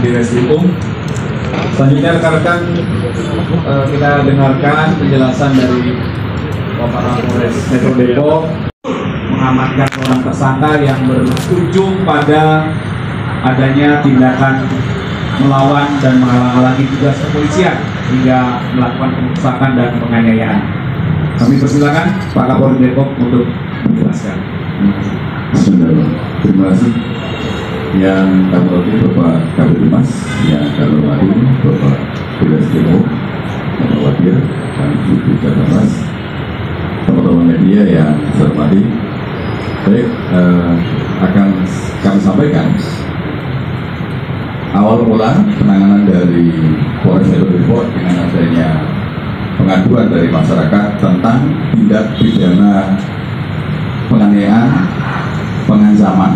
di Reskrimum. Selanjutnya rekan-rekan, kita dengarkan penjelasan dari Bapak Kapolres Metro Depok mengamankan seorang tersangka yang berujung pada adanya tindakan melawan dan menghalang-halangi tugas kepolisian hingga melakukan perusakan dan penganiayaan. Kami persilakan Pak Kapolres Depok untuk menjelaskan. Terima kasih. Yang kami hormati Bapak Kabid Humas, yang kami hormati Bapak Polres Depok, Bapak Wakil, dan Ibu Kabid, teman-teman media yang saya hormati. Baik, akan kami sampaikan awal mula penanganan dari Polres Metro Depok dengan adanya pengaduan dari masyarakat tentang tindak pidana penganiayaan, pengancaman,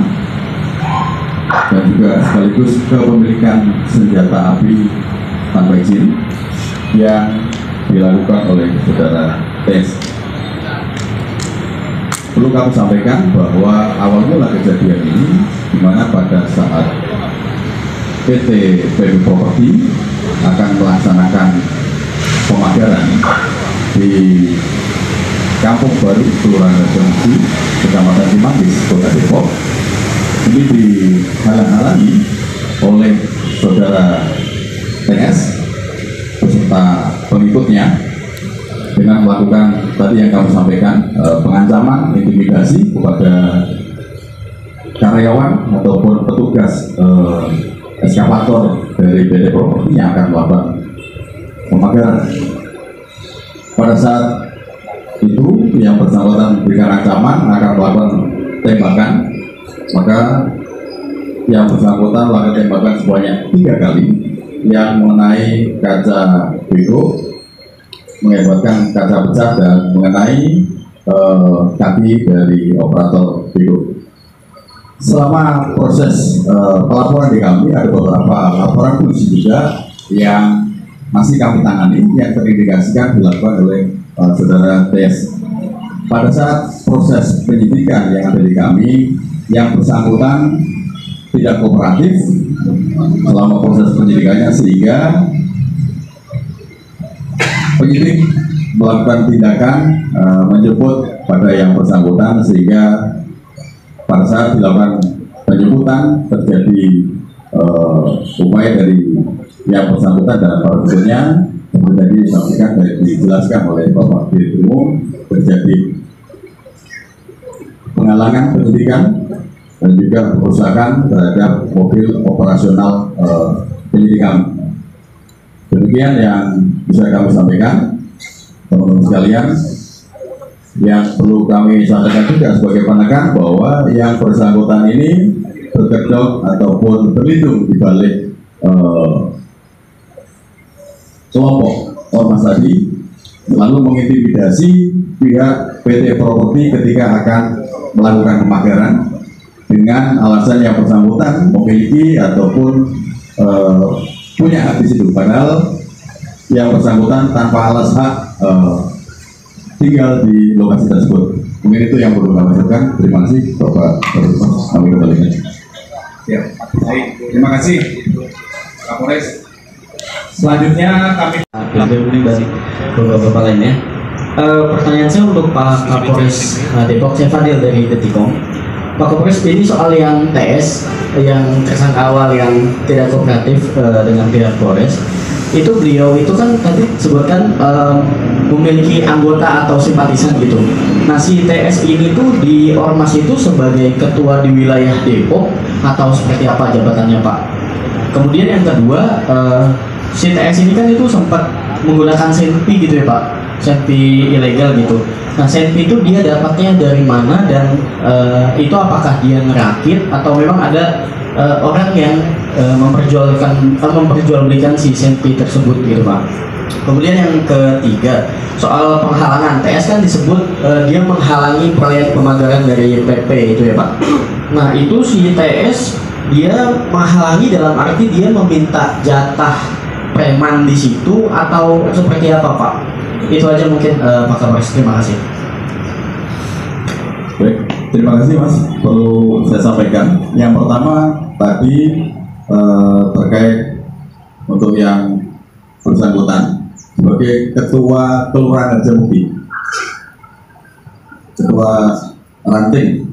dan juga sekaligus kepemilikan senjata api tanpa izin yang dilakukan oleh saudara TS. Perlu kami sampaikan bahwa awal mula kejadian ini di mana pada saat PT PB Property akan melaksanakan pemagaran di Kampung Baru, Kelurahan Regensi, Kecamatan Cimanggis, Kota Depok. Ini dihalang-halangi oleh saudara TS beserta pengikutnya dengan melakukan tadi yang kami sampaikan, pengancaman, intimidasi kepada karyawan ataupun petugas eskavator dari PT Properti yang akan melakukan pemagaran. Pada saat itu yang bersangkutan memberikan ancaman akan melakukan tembakan, maka yang bersangkutan melakukan tembakan sebanyak 3 kali yang mengenai kaca bego, mengakibatkan kaca pecah dan mengenai kaki dari operator bego. Selama proses pelaporan di kami ada beberapa laporan polisi juga yang masih kami tangani yang terindikasikan dilakukan oleh saudara TS. Pada saat proses penyidikan yang ada di kami, yang bersangkutan tidak kooperatif selama proses penyidikannya, sehingga penyidik melakukan tindakan menjemput pada yang bersangkutan, sehingga pada saat dilakukan penjemputan terjadi upaya dari yang bersangkutan dan para berikutnya seperti tadi disampaikan dan dijelaskan oleh Bapak Dirut Umum, terjadi penghalangan penyidikan dan juga perusakan terhadap mobil operasional penyidikan. Demikian yang bisa kami sampaikan, teman-teman sekalian. Yang perlu kami sampaikan juga sebagai penekan bahwa yang bersangkutan ini berkedok ataupun berlindung di balik kelompok ormas tadi, lalu mengintimidasi pihak PT Properti ketika akan melakukan pemagaran dengan alasan yang bersangkutan memiliki ataupun punya hak di situ, padahal yang bersangkutan tanpa alas hak tinggal di lokasi tersebut. Mungkin itu yang perlu kami sampaikan. Terima kasih Bapak Kapolres. Kami kembalikan. Ya, baik. Terima kasih Kapolres. Selanjutnya kami dan beberapa lainnya. Pertanyaan saya untuk Pak Kapolres Depok, saya Fadil dari Detikom. Pak Kapolres, ini soal yang TS, yang tersangka awal yang tidak kooperatif dengan pihak Polres, itu beliau itu kan tadi sebutkan memiliki anggota atau simpatisan gitu. Nah, si TS ini tuh di ormas itu sebagai ketua di wilayah Depok atau seperti apa jabatannya, Pak? Kemudian yang kedua, si TS ini kan itu sempat menggunakan senpi gitu ya, Pak, senpi ilegal gitu. Nah, senpi itu dia dapatnya dari mana dan itu apakah dia ngerakit atau memang ada orang yang memperjualbelikan si senpi tersebut gitu, Pak. Kemudian yang ketiga, soal penghalangan. TS kan disebut dia menghalangi proyek pemagaran dari PP itu ya, Pak. Nah, itu si TS dia menghalangi dalam arti dia meminta jatah preman di situ atau seperti apa, Pak? Itu aja mungkin Pak Kapolres. Terima kasih. Baik, terima kasih Mas. Perlu saya sampaikan. Yang pertama tadi terkait untuk yang bersangkutan sebagai Ketua Kelurahan Harjamukti, Ketua Ranting,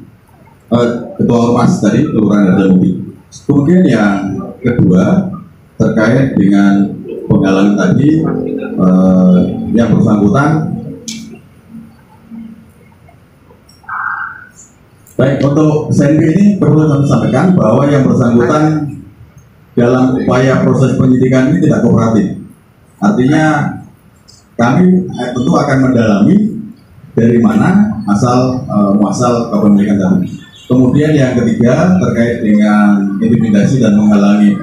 Ketua Ormas dari Kelurahan Harjamukti. Kemudian yang kedua terkait dengan penggalangan tadi, yang bersangkutan. Baik, untuk SNP ini perlu kami sampaikan bahwa yang bersangkutan dalam upaya proses penyidikan ini tidak kooperatif. Artinya kami tentu akan mendalami dari mana muasal kepemilikan tadi. Kemudian yang ketiga terkait dengan intimidasi dan menghalangi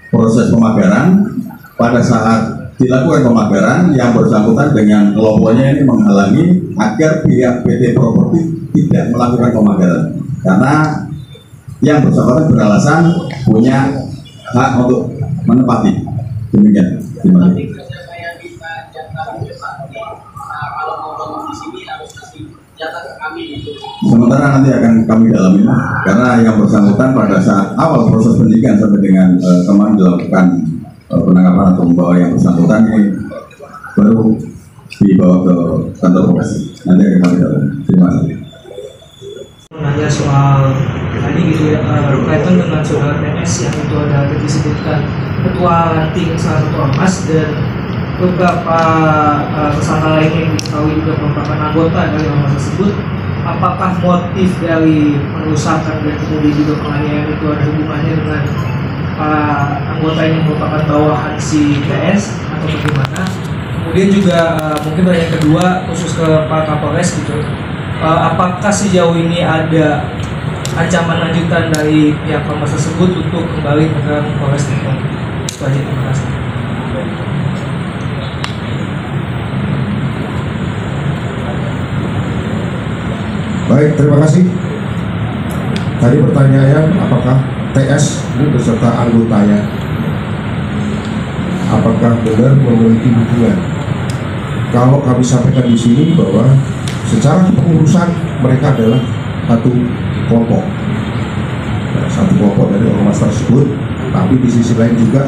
proses pemagaran. Pada saat dilakukan pemagaran, yang bersangkutan dengan kelompoknya ini menghalangi agar pihak PT Properti tidak melakukan pemagaran karena yang bersangkutan beralasan punya hak untuk menempati. Demikian. Terima kasih. Sementara nanti akan kami dalami karena yang bersangkutan pada saat awal proses penyidikan sampai dengan kemarin dilakukan penangkapan atau membawa yang bersangkutan ini baru dibawa ke kantor polisi. Nanti akan kami dalami. Terima kasih. Menanya soal tadi gitu ya, berkaitan dengan saudara PS yang itu ada disebutkan ketua ranting salah satu ormas dan beberapa tersangka lainnya yang diketahui juga merupakan anggota dari ormas tersebut. Apakah motif dari perusakan dan kemudian juga penganiayaan itu ada hubungannya dengan anggota yang merupakan bawahan si PS atau bagaimana? Kemudian juga mungkin yang kedua khusus ke Pak Kapolres gitu. Apakah sejauh ini ada ancaman lanjutan dari pihak ormas tersebut untuk kembali ke Polres Depok? Itu aja, terima kasih. Baik, terima kasih. Tadi pertanyaan apakah TS ini beserta anggotanya apakah benar memiliki hubungan? Kalau kami sampaikan di sini bahwa secara pengurusan mereka adalah satu kelompok, dari ormas tersebut, tapi di sisi lain juga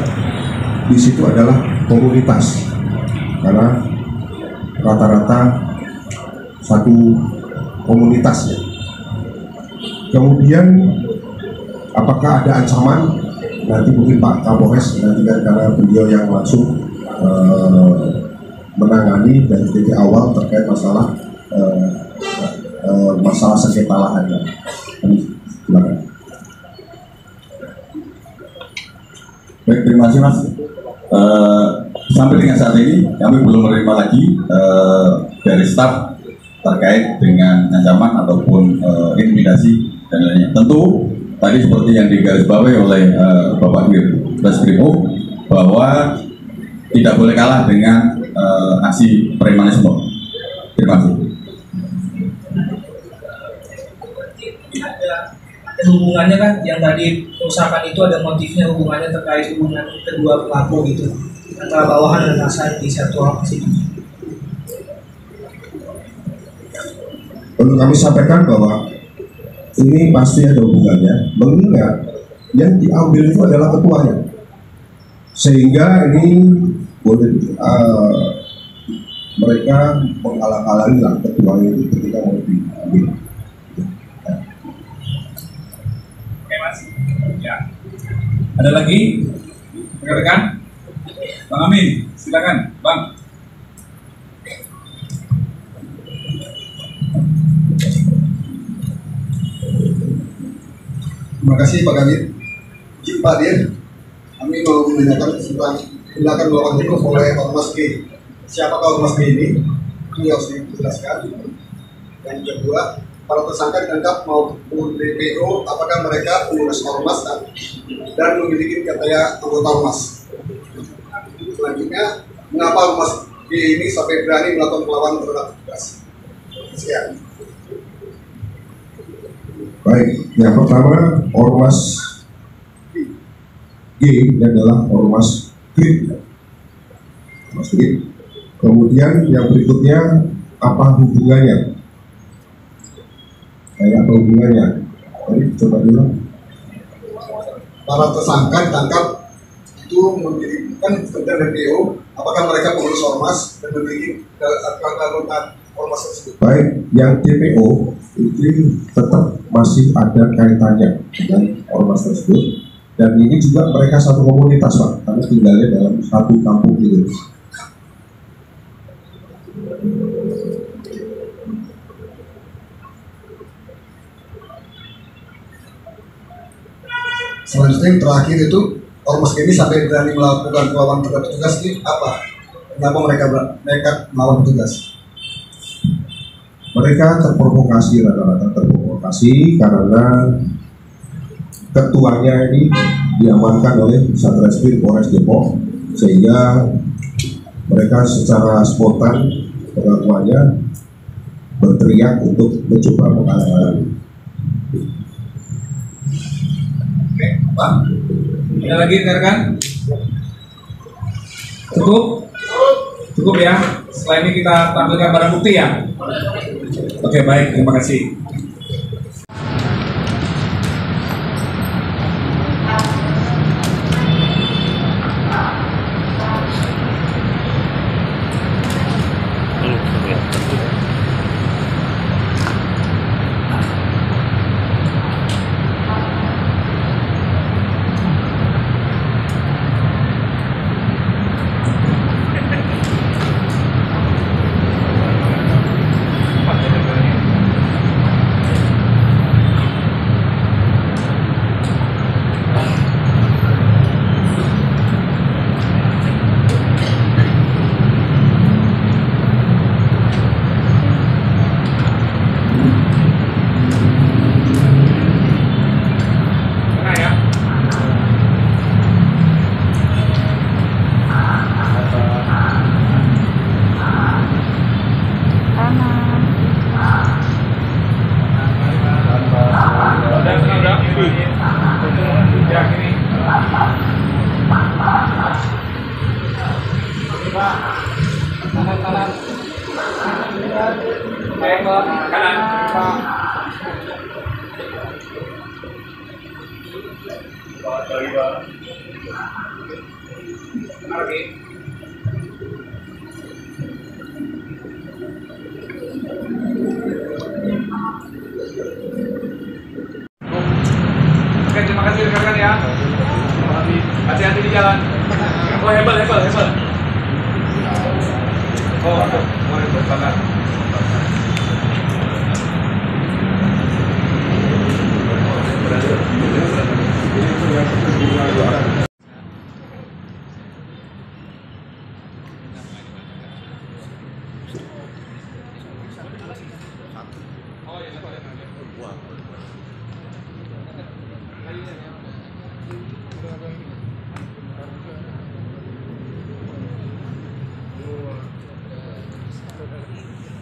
di situ adalah komunitas karena rata-rata satu komunitas ya. Kemudian apakah ada ancaman? Nanti mungkin Pak Kapolres nanti kan karena beliau yang langsung menangani dari titik awal terkait masalah sengketa lahan. Silakan. Baik, terima kasih Mas. Sampai dengan saat ini kami belum menerima lagi dari staf terkait dengan ancaman ataupun intimidasi dan lainnya. Tentu tadi seperti yang digarisbawahi oleh Bapak Direskrimum bahwa tidak boleh kalah dengan aksi premanisme. Terima kasih. Ada hubungannya kan yang tadi perusahaan itu ada motifnya, hubungannya terkait hubungan kedua pelaku gitu antara bawahan dan atasan di satu ormas itu. Perlu kami sampaikan bahwa ini pasti ada hubungannya, mengingat yang diambil itu adalah ketuanya, sehingga ini boleh mereka menghalang-halangi lah ketuanya itu ketika mau diambil. Oke Mas. Ya. Ada lagi rekan-rekan? Bang Amin, silakan Bang. Terima kasih Pak Kadir. Pak Dir, kami mau menanyakan tentang tindakan melakukan hukum oleh Ormas G. Siapakah Ormas G ini? Ini harus dijelaskan. Yang kedua, para tersangka ditangkap maupun DPO, apakah mereka pengurus ormas dan memiliki katanya anggota ormas? Selanjutnya, mengapa Ormas G ini sampai berani melakukan perlawanan terhadap tugas? Sekian. Baik, yang pertama ormas G adalah ormas GRIP. Kemudian yang berikutnya apa hubungannya? Apa hubungannya? Coba dulu. Para tersangka ditangkap itu memiliki kan kementerian DPO, apakah mereka pengurus ormas dan memiliki keanggotaan ormas tersebut? Baik, yang DPO itu tetap masih ada kaitannya dengan ormas tersebut, dan ini juga mereka satu komunitas Pak, karena tinggalnya dalam satu kampung gitu. Selanjutnya yang terakhir itu ormas ini sampai berani melakukan perlawanan terhadap petugas ini apa? Kenapa mereka nekat melawan petugas? Mereka terprovokasi, rata-rata terprovokasi karena ketuanya ini diamankan oleh Satreskrim Polres Depok, sehingga mereka secara spontan pengakuannya berteriak untuk mencoba menghalang-halangi. Oke, Bang. Ada lagi rekan? Cukup? Cukup ya. Setelah ini kita tampilkan barang bukti ya. Oke, baik. Terima kasih. Oke, terima kasih rekan-rekan ya. Hati-hati di jalan. Oh, hebel. Oh, boleh berbangan.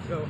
Go.